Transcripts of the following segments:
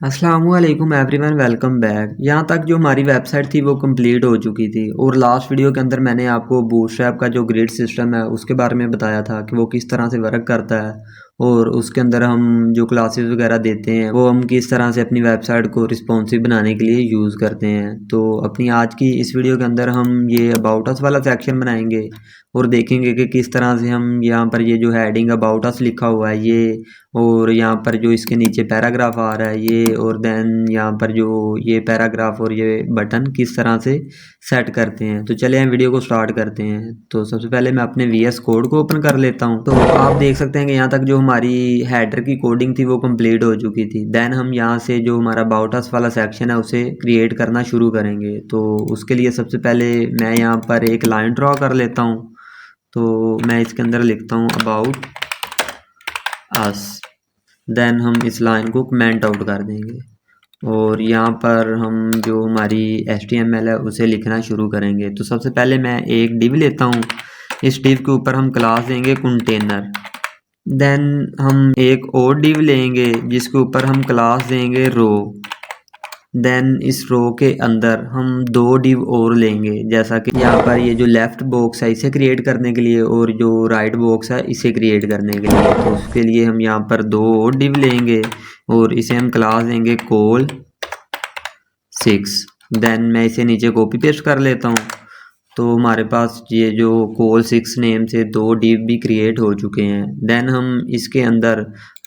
अस्सलामुअलैकुम everyone, welcome back. यहाँ तक जो हमारी वेबसाइट थी वो कंप्लीट हो चुकी थी और लास्ट वीडियो के अंदर मैंने आपको बूटस्ट्रैप का जो ग्रिड सिस्टम है उसके बारे में बताया था कि वो किस तरह से वर्क करता है और उसके अंदर हम जो क्लासेस वगैरह देते हैं वो हम किस तरह से अपनी वेबसाइट को रिस्पॉन्सिव बनाने के लिए यूज़ करते हैं। तो अपनी आज की इस वीडियो के अंदर हम ये अबाउट अस वाला सेक्शन बनाएंगे और देखेंगे कि किस तरह से हम यहाँ पर ये जो हेडिंग अबाउट अस लिखा हुआ है ये, और यहाँ पर जो इसके नीचे पैराग्राफ आ रहा है ये, और देन यहाँ पर जो ये पैराग्राफ और ये बटन किस तरह से सेट करते हैं। तो चलिए हम वीडियो को स्टार्ट करते हैं। तो सबसे पहले मैं अपने VS कोड को ओपन कर लेता हूँ। तो आप देख सकते हैं कि यहाँ तक जो हमारी हेडर की कोडिंग थी वो कंप्लीट हो चुकी थी। देन हम यहाँ से जो हमारा अबाउट अस वाला सेक्शन है उसे क्रिएट करना शुरू करेंगे। तो उसके लिए सबसे पहले मैं यहाँ पर एक लाइन ड्रॉ कर लेता हूँ। तो मैं इसके अंदर लिखता हूँ अबाउट अस। देन हम इस लाइन को कमेंट आउट कर देंगे और यहाँ पर हम जो हमारी HTML है उसे लिखना शुरू करेंगे। तो सबसे पहले मैं एक डिव लेता हूँ। इस डिव के ऊपर हम क्लास देंगे कंटेनर। देन हम एक और डिव लेंगे जिसके ऊपर हम क्लास देंगे रो। देन इस रो के अंदर हम दो डिव और लेंगे, जैसा कि यहाँ पर ये जो लेफ़्ट बॉक्स है इसे क्रिएट करने के लिए और जो राइट बॉक्स है इसे क्रिएट करने के लिए। तो उसके लिए हम यहाँ पर दो और डिव लेंगे और इसे हम क्लास देंगे कॉल 6। देन मैं इसे नीचे कॉपी पेस्ट कर लेता हूँ। तो हमारे पास ये जो कॉल 6 नेम से दो डिव भी क्रिएट हो चुके हैं। देन हम इसके अंदर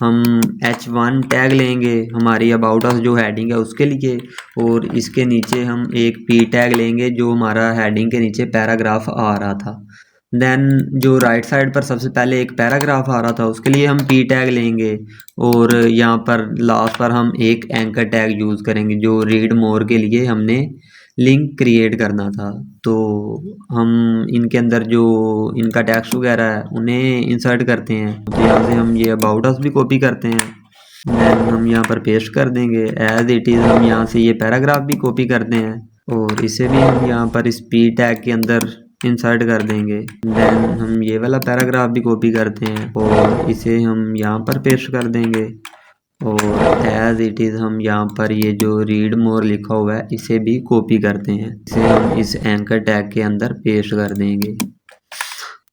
हम H1 टैग लेंगे हमारी अबाउट अस जो हेडिंग है उसके लिए, और इसके नीचे हम एक P टैग लेंगे जो हमारा हेडिंग के नीचे पैराग्राफ आ रहा था। देन जो राइट साइड पर सबसे पहले एक पैराग्राफ आ रहा था उसके लिए हम P टैग लेंगे, और यहाँ पर लास्ट पर हम एक एंकर टैग यूज़ करेंगे जो रीड मोर के लिए हमने लिंक क्रिएट करना था। तो हम इनके अंदर जो इनका टेक्स्ट वगैरह है उन्हें इंसर्ट करते हैं। तो यहाँ से हम ये अबाउट अस भी कॉपी करते हैं। देन हम यहाँ पर पेस्ट कर देंगे एज इट इज़। हम यहाँ से ये पैराग्राफ भी कॉपी करते हैं और इसे भी हम यहाँ पर इस P टैग के अंदर इंसर्ट कर देंगे। देन हम ये वाला पैराग्राफ भी कॉपी करते हैं और इसे हम यहाँ पर पेस्ट कर देंगे, और एज इट इज़ हम यहाँ पर ये जो रीड मोर लिखा हुआ है इसे भी कॉपी करते हैं। इसे हम इस एंकर टैग के अंदर पेस्ट कर देंगे।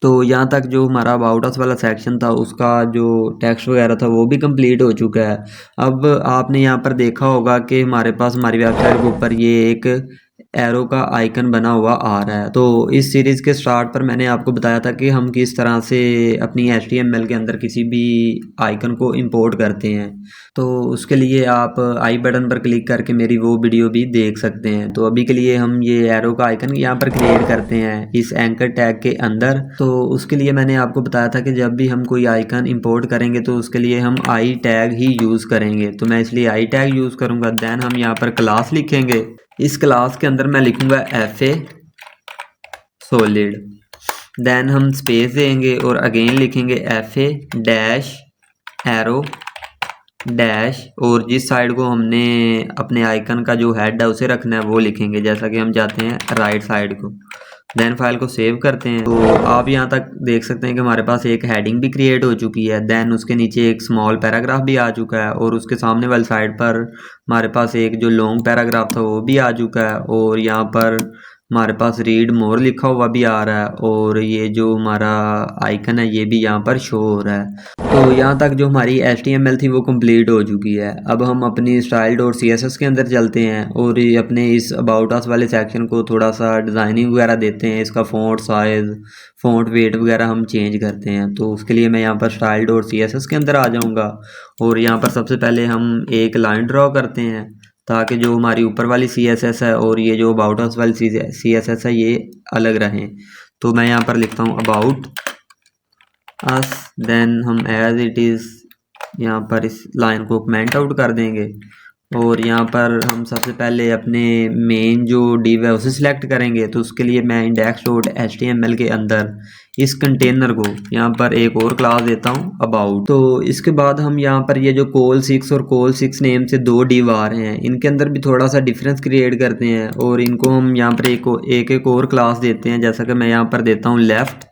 तो यहाँ तक जो हमारा अबाउट अस वाला सेक्शन था उसका जो टेक्स्ट वगैरह था वो भी कंप्लीट हो चुका है। अब आपने यहाँ पर देखा होगा कि हमारे पास हमारी वेबसाइट के ऊपर ये एक एरो का आइकन बना हुआ आ रहा है। तो इस सीरीज़ के स्टार्ट पर मैंने आपको बताया था कि हम किस तरह से अपनी HTML के अंदर किसी भी आइकन को इंपोर्ट करते हैं। तो उसके लिए आप आई बटन पर क्लिक करके मेरी वो वीडियो भी देख सकते हैं। तो अभी के लिए हम ये एरो का आइकन यहाँ पर क्रिएट करते हैं इस एंकर टैग के अंदर। तो उसके लिए मैंने आपको बताया था कि जब भी हम कोई आइकन इंपोर्ट करेंगे तो उसके लिए हम आई टैग ही यूज़ करेंगे। तो मैं इसलिए आई टैग यूज़ करूँगा। देन हम यहाँ पर क्लास लिखेंगे। इस क्लास के अंदर मैं लिखूँगा FA सॉलिड। देन हम स्पेस देंगे और अगेन लिखेंगे FA डैश एरो डैश, और जिस साइड को हमने अपने आइकन का जो हेड है उसे रखना है वो लिखेंगे, जैसा कि हम जाते हैं राइट साइड को। देन फाइल को सेव करते हैं। तो आप यहाँ तक देख सकते हैं कि हमारे पास एक हेडिंग भी क्रिएट हो चुकी है। देन उसके नीचे एक स्मॉल पैराग्राफ भी आ चुका है और उसके सामने वाली साइड पर हमारे पास एक जो लॉन्ग पैराग्राफ था वो भी आ चुका है, और यहाँ पर हमारे पास रीड मोर लिखा हुआ भी आ रहा है, और ये जो हमारा आइकन है ये भी यहाँ पर शो हो रहा है। तो यहाँ तक जो हमारी HTML थी वो कंप्लीट हो चुकी है। अब हम अपनी style.css के अंदर चलते हैं और ये अपने इस अबाउट अस वाले सेक्शन को थोड़ा सा डिज़ाइनिंग वगैरह देते हैं। इसका फ़ॉन्ट साइज़, फ़ॉन्ट वेट वगैरह हम चेंज करते हैं। तो उसके लिए मैं यहाँ पर style.css के अंदर आ जाऊँगा और यहाँ पर सबसे पहले हम एक लाइन ड्रॉ करते हैं ताकि जो हमारी ऊपर वाली CSS है और ये जो अबाउट अस वाली CSS है ये अलग रहें। तो मैं यहाँ पर लिखता हूँ अबाउट अस। देन हम एज इट इज़ यहाँ पर इस लाइन को कमेंट आउट कर देंगे, और यहाँ पर हम सबसे पहले अपने मेन जो डिव है उसे सिलेक्ट करेंगे। तो उसके लिए मैं index.html के अंदर इस कंटेनर को यहाँ पर एक और क्लास देता हूँ अबाउट। तो इसके बाद हम यहाँ पर ये जो कॉल 6 और कॉल 6 नेम से दो डिव आ रहे हैं इनके अंदर भी थोड़ा सा डिफरेंस क्रिएट करते हैं, और इनको हम यहाँ पर एक और क्लास देते हैं, जैसा कि मैं यहाँ पर देता हूँ लेफ़्ट।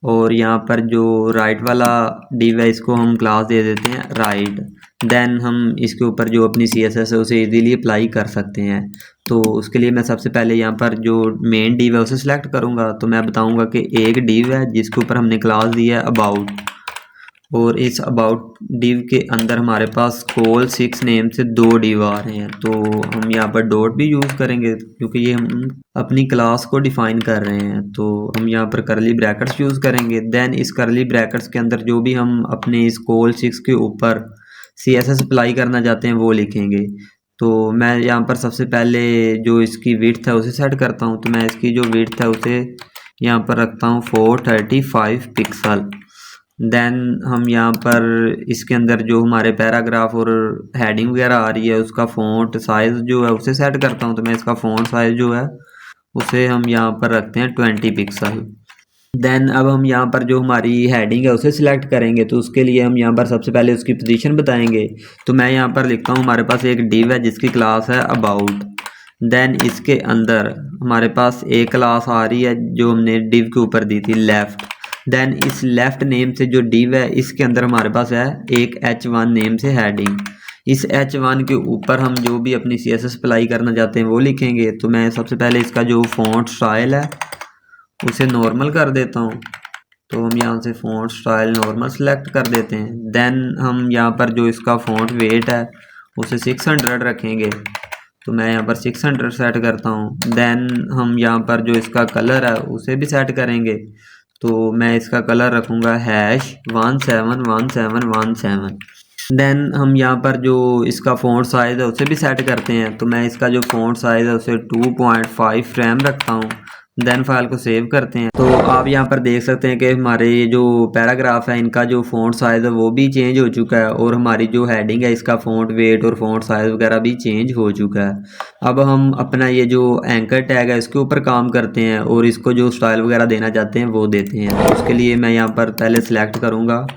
और यहाँ पर जो राइट वाला डिव है इसको हम क्लास दे देते हैं राइट। देन हम इसके ऊपर जो अपनी CSS है उसे इजीली अप्लाई कर सकते हैं। तो उसके लिए मैं सबसे पहले यहाँ पर जो मेन डिव है उसे सिलेक्ट करूँगा। तो मैं बताऊँगा कि एक डिव है जिसके ऊपर हमने क्लास दी है अबाउट, और इस अबाउट डिव के अंदर हमारे पास कॉल 6 नेम से 2 डिव आ रहे हैं। तो हम यहाँ पर डॉट भी यूज़ करेंगे क्योंकि ये हम अपनी क्लास को डिफाइन कर रहे हैं। तो हम यहाँ पर करली ब्रैकेट्स यूज़ करेंगे। देन इस करली ब्रैकेट्स के अंदर जो भी हम अपने इस कॉल 6 के ऊपर CSS अप्लाई करना चाहते हैं वो लिखेंगे। तो मैं यहाँ पर सबसे पहले जो इसकी विड्थ है उसे सेट करता हूँ। तो मैं इसकी जो विड्थ है उसे यहाँ पर रखता हूँ 435 पिक्सल। देन हम यहाँ पर इसके अंदर जो हमारे पैराग्राफ और हेडिंग वगैरह आ रही है उसका फ़ॉन्ट साइज़ जो है उसे सेट करता हूँ। तो मैं इसका फ़ॉन्ट साइज़ जो है उसे हम यहाँ पर रखते हैं 20 पिक्सल। देन अब हम यहाँ पर जो हमारी हेडिंग है उसे सिलेक्ट करेंगे। तो उसके लिए हम यहाँ पर सबसे पहले उसकी पोजीशन बताएंगे। तो मैं यहाँ पर लिखता हूँ हमारे पास एक डिव है जिसकी क्लास है अबाउट। देन इसके अंदर हमारे पास एक क्लास आ रही है जो हमने डिव के ऊपर दी थी लेफ़्ट। देन इस लेफ़्ट नेम से जो डिव है इसके अंदर हमारे पास है एक H1 नेम से हेडिंग। इस H1 के ऊपर हम जो भी अपनी CSS अप्लाई करना चाहते हैं वो लिखेंगे। तो मैं सबसे पहले इसका जो फ़ॉन्ट स्टाइल है उसे नॉर्मल कर देता हूँ। तो हम यहाँ से फ़ॉन्ट स्टाइल नॉर्मल सेलेक्ट कर देते हैं। देन हम यहाँ पर जो इसका फ़ॉन्ट वेट है उसे 600 रखेंगे। तो मैं यहाँ पर 600 सेट करता हूँ। देन हम यहाँ पर जो इसका कलर है उसे भी सेट करेंगे। तो मैं इसका कलर रखूँगा #171717। देन हम यहाँ पर जो इसका फ़ॉन्ट साइज़ है उसे भी सेट करते हैं। तो मैं इसका जो फ़ॉन्ट साइज़ है उसे 2.5 फ्रेम रखता हूँ। देन फाइल को सेव करते हैं। तो आप यहाँ पर देख सकते हैं कि हमारे ये जो पैराग्राफ है इनका जो फ़ॉन्ट साइज़ है वो भी चेंज हो चुका है, और हमारी जो हेडिंग है इसका फ़ॉन्ट वेट और फ़ॉन्ट साइज़ वगैरह भी चेंज हो चुका है। अब हम अपना ये जो एंकर टैग है इसके ऊपर काम करते हैं और इसको जो स्टाइल वगैरह देना चाहते हैं वो देते हैं। तो उसके लिए मैं यहाँ पर पहले सिलेक्ट करूँगा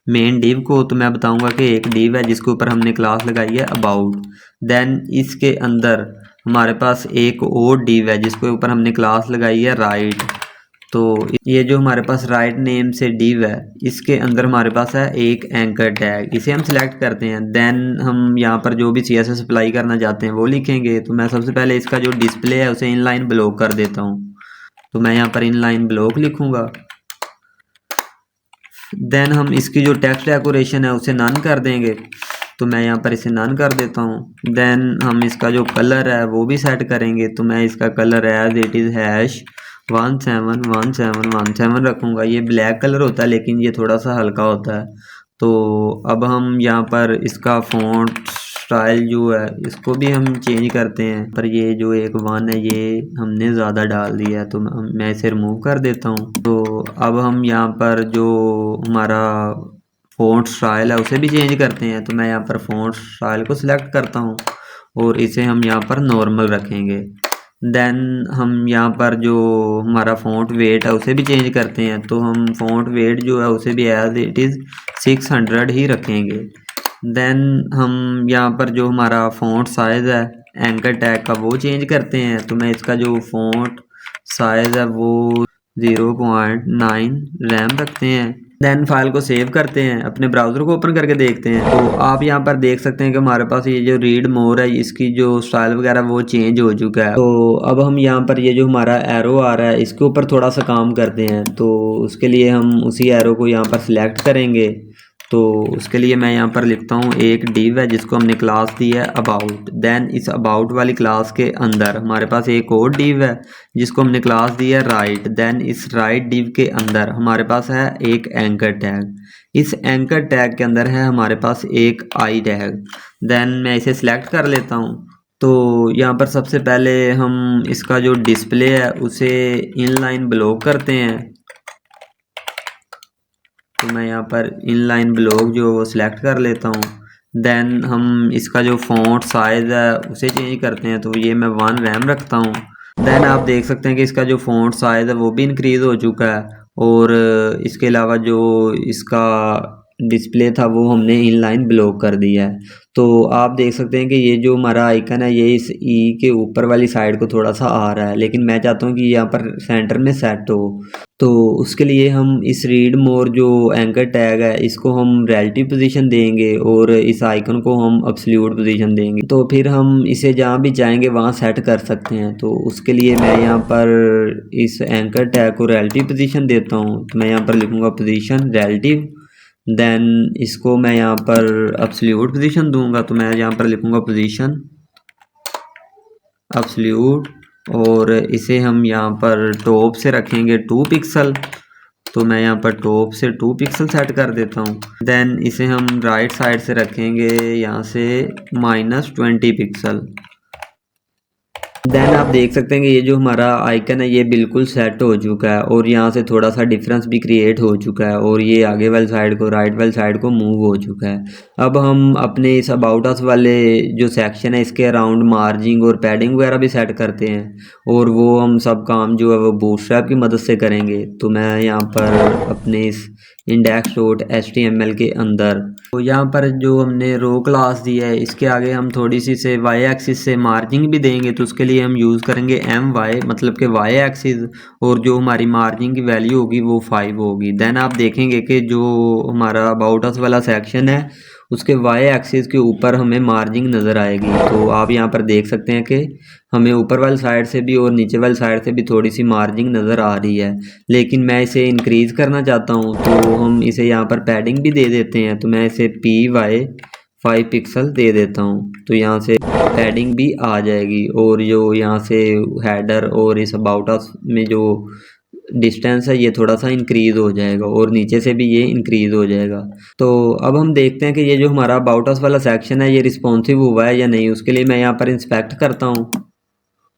मेन डिव को। तो मैं बताऊँगा कि एक डिव है जिसके ऊपर हमने क्लास लगाई है अबाउट। देन इसके अंदर हमारे पास एक और डिव है जिसके ऊपर हमने क्लास लगाई है राइट। तो ये जो हमारे पास राइट नेम से डिव है इसके अंदर हमारे पास है एक एंकर टैग, इसे हम सिलेक्ट करते हैं। देन हम यहाँ पर जो भी CSS अप्लाई करना चाहते हैं वो लिखेंगे। तो मैं सबसे पहले इसका जो डिस्प्ले है उसे इनलाइन ब्लॉक कर देता हूँ। तो मैं यहाँ पर इनलाइन ब्लॉक लिखूँगा। देन हम इसकी जो टेक्स्ट डेकोरेशन है उसे नन कर देंगे। तो मैं यहाँ पर इसे नन कर देता हूँ। देन हम इसका जो कलर है वो भी सेट करेंगे। तो मैं इसका कलर एज इट इज़ #171717 रखूँगा। ये ब्लैक कलर होता है लेकिन ये थोड़ा सा हल्का होता है। तो अब हम यहाँ पर इसका फ़ॉन्ट स्टाइल जो है इसको भी हम चेंज करते हैं। पर ये जो एक 1 है ये हमने ज़्यादा डाल दिया है, तो मैं इसे रिमूव कर देता हूँ। तो अब हम यहाँ पर जो हमारा फ़ॉन्ट स्टाइल है उसे भी चेंज करते हैं। तो मैं यहाँ पर फ़ॉन्ट स्टाइल को सिलेक्ट करता हूँ और इसे हम यहाँ पर नॉर्मल रखेंगे। देन हम यहाँ पर जो हमारा फ़ॉन्ट वेट है उसे भी चेंज करते हैं। तो हम फ़ॉन्ट वेट जो है उसे भी एज इट इज़ 600 ही रखेंगे। देन हम यहाँ पर जो हमारा फ़ॉन्ट साइज़ है एंकर टैग का वो चेंज करते हैं। तो मैं इसका जो फ़ॉन्ट साइज़ है वो 0.9 रैम रखते हैं। देन फाइल को सेव करते हैं, अपने ब्राउज़र को ओपन करके देखते हैं। तो आप यहाँ पर देख सकते हैं कि हमारे पास ये जो रीड मोर है इसकी जो स्टाइल वगैरह वो चेंज हो चुका है। तो अब हम यहाँ पर ये जो हमारा एरो आ रहा है इसके ऊपर थोड़ा सा काम करते हैं। तो उसके लिए हम उसी एरो को यहाँ पर सिलेक्ट करेंगे। तो उसके लिए मैं यहाँ पर लिखता हूँ एक डिव है जिसको हमने क्लास दी है अबाउट। देन इस अबाउट वाली क्लास के अंदर हमारे पास एक और डिव है जिसको हमने क्लास दी है राइट। देन इस राइट डिव के अंदर हमारे पास है एक एंकर टैग। इस एंकर टैग के अंदर है हमारे पास एक आई टैग। देन मैं इसे सिलेक्ट कर लेता हूँ। तो यहाँ पर सबसे पहले हम इसका जो डिस्प्ले है उसे इनलाइन ब्लॉक करते हैं। तो मैं यहाँ पर इनलाइन ब्लॉक जो वो सिलेक्ट कर लेता हूँ। देन हम इसका जो फ़ॉन्ट साइज़ है उसे चेंज करते हैं। तो ये मैं 1 रैम रखता हूँ। देन आप देख सकते हैं कि इसका जो फ़ॉन्ट साइज़ है वो भी इंक्रीज़ हो चुका है, और इसके अलावा जो इसका डिस्प्ले था वो हमने इनलाइन ब्लॉक कर दिया है। तो आप देख सकते हैं कि ये जो हमारा आइकन है ये इस ई के ऊपर वाली साइड को थोड़ा सा आ रहा है, लेकिन मैं चाहता हूँ कि यहाँ पर सेंटर में सेट हो। तो उसके लिए हम इस रीड मोर जो एंकर टैग है इसको हम रिलेटिव पोजीशन देंगे और इस आइकन को हम एब्सोल्यूट पोजीशन देंगे। तो फिर हम इसे जहाँ भी चाहेंगे वहाँ सेट कर सकते हैं। तो उसके लिए मैं यहाँ पर इस एंकर टैग को रिलेटिव पोजीशन देता हूँ। तो मैं यहाँ पर लिखूँगा पोजीशन रिलेटिव, देन इसको मैं यहाँ पर एब्सोल्यूट पोजीशन दूंगा। तो मैं यहाँ पर लिखूँगा पोजीशन एब्सोल्यूट और इसे हम यहाँ पर टॉप से रखेंगे 2 पिक्सल। तो मैं यहाँ पर टॉप से 2 पिक्सल सेट कर देता हूँ। देन इसे हम राइट साइड से रखेंगे यहाँ से -20 पिक्सल। देन आप देख सकते हैं कि ये जो हमारा आइकन है ये बिल्कुल सेट हो चुका है और यहाँ से थोड़ा सा डिफरेंस भी क्रिएट हो चुका है और ये आगे वाली साइड को राइट वाली साइड को मूव हो चुका है। अब हम अपने इस अबाउट अस वाले जो सेक्शन है इसके अराउंड मार्जिंग और पैडिंग वगैरह भी सेट करते हैं और वो हम सब काम जो है वो बूटस्ट्रैप की मदद से करेंगे। तो मैं यहाँ पर अपने इस index.html के अंदर तो यहाँ पर जो हमने रो क्लास दी है इसके आगे हम थोड़ी सी से वाई एक्सिस से मार्जिंग भी देंगे। तो उसके लिए हम यूज़ करेंगे my, मतलब कि वाई एक्सिस, और जो हमारी मार्जिंग की वैल्यू होगी वो 5 होगी। देन आप देखेंगे कि जो हमारा अबाउट अस वाला सेक्शन है उसके वाई एक्सिस के ऊपर हमें मार्जिंग नज़र आएगी। तो आप यहाँ पर देख सकते हैं कि हमें ऊपर वाली साइड से भी और नीचे वाली साइड से भी थोड़ी सी मार्जिंग नज़र आ रही है, लेकिन मैं इसे इंक्रीज़ करना चाहता हूँ। तो हम इसे यहाँ पर पैडिंग भी दे देते हैं। तो मैं इसे PY 5 पिक्सल दे देता हूँ। तो यहाँ से पैडिंग भी आ जाएगी और जो यहाँ से हेडर और इस अबाउट अस में जो डिस्टेंस है ये थोड़ा सा इंक्रीज़ हो जाएगा और नीचे से भी ये इंक्रीज़ हो जाएगा। तो अब हम देखते हैं कि ये जो हमारा अबाउट अस वाला सेक्शन है ये रिस्पॉन्सिव हुआ है या नहीं। उसके लिए मैं यहाँ पर इंस्पेक्ट करता हूँ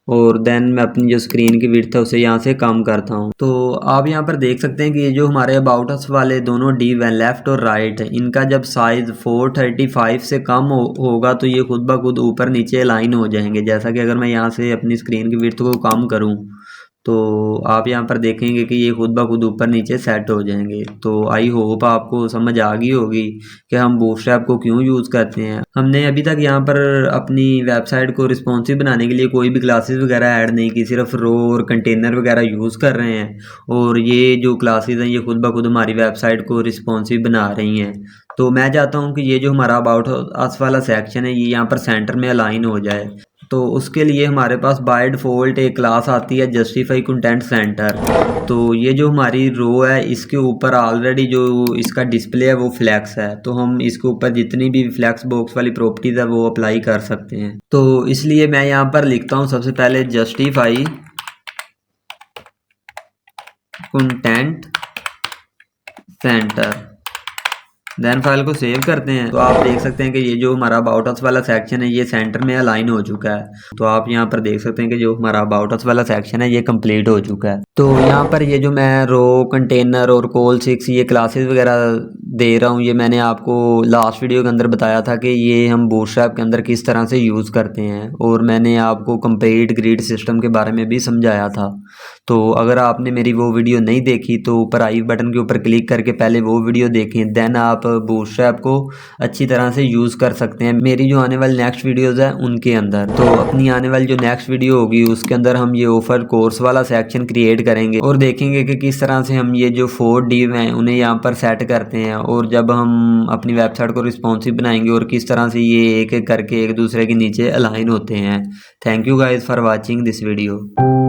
और देन मैं अपनी जो स्क्रीन की विड्थ है उसे यहाँ से कम करता हूँ। तो आप यहाँ पर देख सकते हैं कि ये जो हमारे अबाउट अस वाले दोनों डी लेफ़्ट और राइट है इनका जब साइज़ 435 से कम होगा तो ये खुद ब खुद ऊपर नीचे अलाइन हो जाएंगे। जैसा कि अगर मैं यहाँ से अपनी स्क्रीन की विड्थ को कम करूँ तो आप यहाँ पर देखेंगे कि ये खुद ब खुद ऊपर नीचे सेट हो जाएंगे। तो आई होप आपको समझ आ गई होगी कि हम बूटस्ट्रैप को क्यों यूज़ करते हैं। हमने अभी तक यहाँ पर अपनी वेबसाइट को रिस्पॉन्सिव बनाने के लिए कोई भी क्लासेस वगैरह ऐड नहीं की, सिर्फ रो और कंटेनर वगैरह यूज़ कर रहे हैं और ये जो क्लासेस हैं ये खुद ब खुद हमारी वेबसाइट को रिस्पॉन्सिव बना रही हैं। तो मैं चाहता हूँ कि ये जो हमारा अबाउट अस वाला सेक्शन है ये यहाँ पर सेंटर में अलाइन हो जाए। तो उसके लिए हमारे पास बाय डिफ़ॉल्ट एक क्लास आती है जस्टिफाई कंटेंट सेंटर। तो ये जो हमारी रो है इसके ऊपर ऑलरेडी जो इसका डिस्प्ले है वो फ्लैक्स है। तो हम इसके ऊपर जितनी भी फ्लैक्स बॉक्स वाली प्रॉपर्टीज़ है वो अप्लाई कर सकते हैं। तो इसलिए मैं यहाँ पर लिखता हूँ सबसे पहले justify content center, then file को सेव करते हैं। तो आप देख सकते हैं कि ये जो हमारा अबाउट अस वाला सेक्शन है ये सेंटर में अलाइन हो चुका है। तो आप यहाँ पर देख सकते हैं कि जो हमारा अबाउट अस वाला सेक्शन है ये कंप्लीट हो चुका है। तो यहाँ पर ये जो मैं रो कंटेनर और कॉल 6 ये क्लासेस वगैरह दे रहा हूँ ये मैंने आपको लास्ट वीडियो के अंदर बताया था कि ये हम बूटस्ट्रैप के अंदर किस तरह से यूज़ करते हैं और मैंने आपको कंप्लीट ग्रिड सिस्टम के बारे में भी समझाया था। तो अगर आपने मेरी वो वीडियो नहीं देखी तो ऊपर आई बटन के ऊपर क्लिक करके पहले वो वीडियो देखें, देन आप बूटस्ट्रैप को अच्छी तरह से यूज़ कर सकते हैं मेरी जो आने वाली नेक्स्ट वीडियोज़ है उनके अंदर। तो अपनी आने वाली जो नेक्स्ट वीडियो होगी उसके अंदर हम ये ऑफर कोर्स वाला सेक्शन क्रिएट करेंगे और देखेंगे कि किस तरह से हम ये जो 4 div हैं उन्हें यहाँ पर सेट करते हैं और जब हम अपनी वेबसाइट को रिस्पॉन्सिव बनाएंगे और किस तरह से ये एक एक करके एक दूसरे के नीचे अलाइन होते हैं। Thank you guys for watching this video.